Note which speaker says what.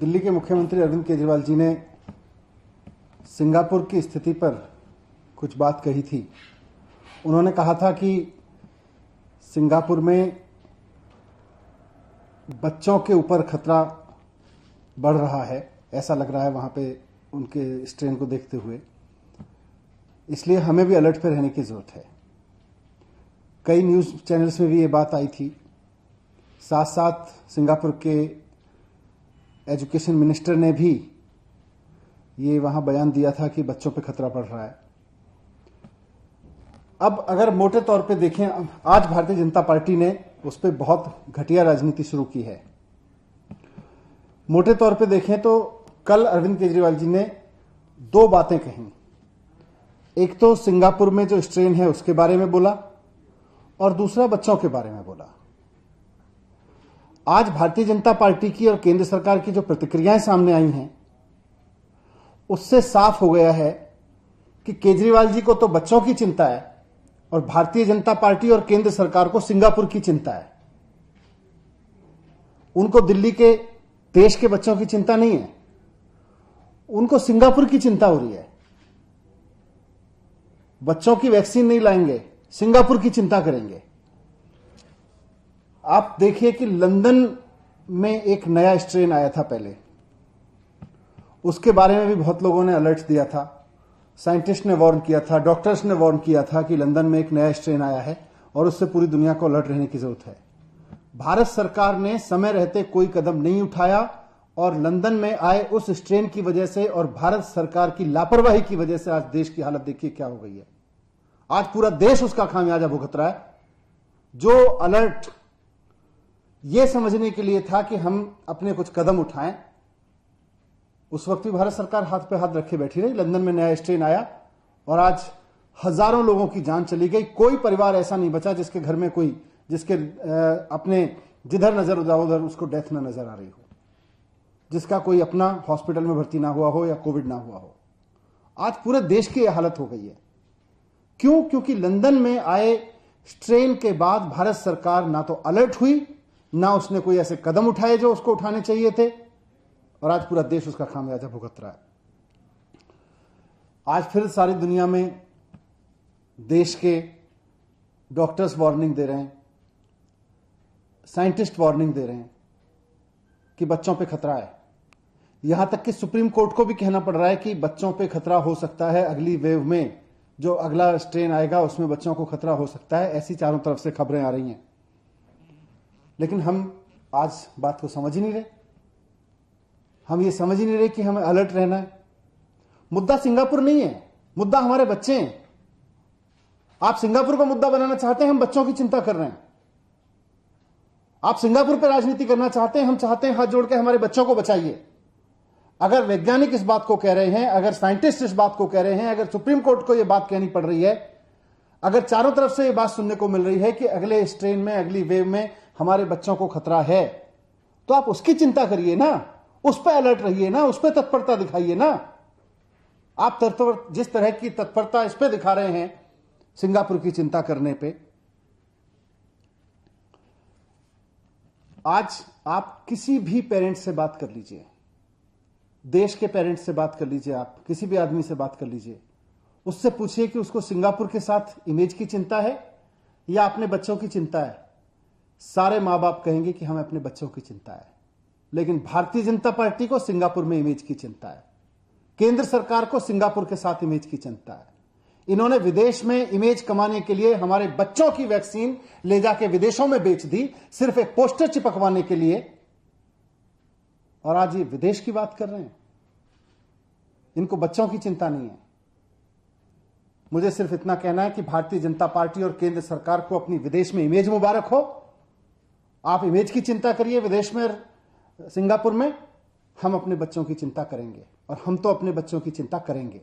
Speaker 1: दिल्ली के मुख्यमंत्री अरविंद केजरीवाल जी ने सिंगापुर की स्थिति पर कुछ बात कही थी। उन्होंने कहा था कि सिंगापुर में बच्चों के ऊपर खतरा बढ़ रहा है, ऐसा लग रहा है वहां पे उनके स्ट्रेन को देखते हुए, इसलिए हमें भी अलर्ट पर रहने की जरूरत है। कई न्यूज चैनल्स में भी ये बात आई थी। साथ साथ सिंगापुर के एजुकेशन मिनिस्टर ने भी ये वहां बयान दिया था कि बच्चों पे खतरा पड़ रहा है। अब अगर मोटे तौर पे देखें, आज भारतीय जनता पार्टी ने उस पर बहुत घटिया राजनीति शुरू की है। मोटे तौर पे देखें तो कल अरविंद केजरीवाल जी ने दो बातें कही। एक तो सिंगापुर में जो स्ट्रेन है उसके बारे में बोला और दूसरा बच्चों के बारे में बोला। आज भारतीय जनता पार्टी की और केंद्र सरकार की जो प्रतिक्रियाएं सामने आई हैं, उससे साफ हो गया है कि केजरीवाल जी को तो बच्चों की चिंता है और भारतीय जनता पार्टी और केंद्र सरकार को सिंगापुर की चिंता है। उनको दिल्ली के देश के बच्चों की चिंता नहीं है, उनको सिंगापुर की चिंता हो रही है। बच्चों की वैक्सीन नहीं लाएंगे, सिंगापुर की चिंता करेंगे। आप देखिए कि लंदन में एक नया स्ट्रेन आया था पहले, उसके बारे में भी बहुत लोगों ने अलर्ट दिया था। साइंटिस्ट ने वार्न किया था, डॉक्टर्स ने वार्न किया था कि लंदन में एक नया स्ट्रेन आया है और उससे पूरी दुनिया को अलर्ट रहने की जरूरत है। भारत सरकार ने समय रहते कोई कदम नहीं उठाया और लंदन में आए उस स्ट्रेन की वजह से और भारत सरकार की लापरवाही की वजह से आज देश की हालत देखिए क्या हो गई है। आज पूरा देश उसका खामियाजा भुगत रहा है। जो अलर्ट यह समझने के लिए था कि हम अपने कुछ कदम उठाएं, उस वक्त भी भारत सरकार हाथ पे हाथ रखे बैठी रही। लंदन में नया स्ट्रेन आया और आज हजारों लोगों की जान चली गई। कोई परिवार ऐसा नहीं बचा जिसके घर में कोई जिसके अपने जिधर नजर उधर उसको डेथ ना नजर आ रही हो, जिसका कोई अपना हॉस्पिटल में भर्ती ना हुआ हो या कोविड ना हुआ हो। आज पूरे देश की यह हालत हो गई है। क्यों? क्योंकि लंदन में आए स्ट्रेन के बाद भारत सरकार ना तो अलर्ट हुई, ना उसने कोई ऐसे कदम उठाए जो उसको उठाने चाहिए थे, और आज पूरा देश उसका खामियाजा भुगत रहा है। आज फिर सारी दुनिया में देश के डॉक्टर्स वार्निंग दे रहे हैं, साइंटिस्ट वार्निंग दे रहे हैं कि बच्चों पे खतरा है। यहां तक कि सुप्रीम कोर्ट को भी कहना पड़ रहा है कि बच्चों पे खतरा हो सकता है, अगली वेव में जो अगला स्ट्रेन आएगा उसमें बच्चों को खतरा हो सकता है। ऐसी चारों तरफ से खबरें आ रही हैं, लेकिन हम आज बात को समझ ही नहीं रहे। हम ये समझ ही नहीं रहे कि हमें अलर्ट रहना है। मुद्दा सिंगापुर नहीं है, मुद्दा हमारे बच्चे हैं। आप सिंगापुर को मुद्दा बनाना चाहते हैं, हम बच्चों की चिंता कर रहे हैं। आप सिंगापुर पर राजनीति करना चाहते हैं, हम चाहते हैं हाथ जोड़ के हमारे बच्चों को बचाइए। अगर वैज्ञानिक इस बात को कह रहे हैं, अगर साइंटिस्ट इस बात को कह रहे हैं, अगर सुप्रीम कोर्ट को यह बात कहनी पड़ रही है, अगर चारों तरफ से यह बात सुनने को मिल रही है कि अगले स्ट्रेन में, अगली वेव में हमारे बच्चों को खतरा है, तो आप उसकी चिंता करिए ना, उस पर अलर्ट रहिए ना, उस पर तत्परता दिखाइए ना। आप जिस तरह की तत्परता इस पर दिखा रहे हैं सिंगापुर की चिंता करने पे, आज आप किसी भी पेरेंट्स से बात कर लीजिए, देश के पेरेंट्स से बात कर लीजिए, आप किसी भी आदमी से बात कर लीजिए, उससे पूछिए कि उसको सिंगापुर के साथ इमेज की चिंता है या अपने बच्चों की चिंता है। सारे मां बाप कहेंगे कि हमें अपने बच्चों की चिंता है। लेकिन भारतीय जनता पार्टी को सिंगापुर में इमेज की चिंता है, केंद्र सरकार को सिंगापुर के साथ इमेज की चिंता है। इन्होंने विदेश में इमेज कमाने के लिए हमारे बच्चों की वैक्सीन ले जाके विदेशों में बेच दी, सिर्फ एक पोस्टर चिपकवाने के लिए, और आज ये विदेश की बात कर रहे हैं। इनको बच्चों की चिंता नहीं है। मुझे सिर्फ इतना कहना है कि भारतीय जनता पार्टी और केंद्र सरकार को अपनी विदेश में इमेज मुबारक हो। आप इमेज की चिंता करिए विदेश में, सिंगापुर में। हम अपने बच्चों की चिंता करेंगे और हम तो अपने बच्चों की चिंता करेंगे।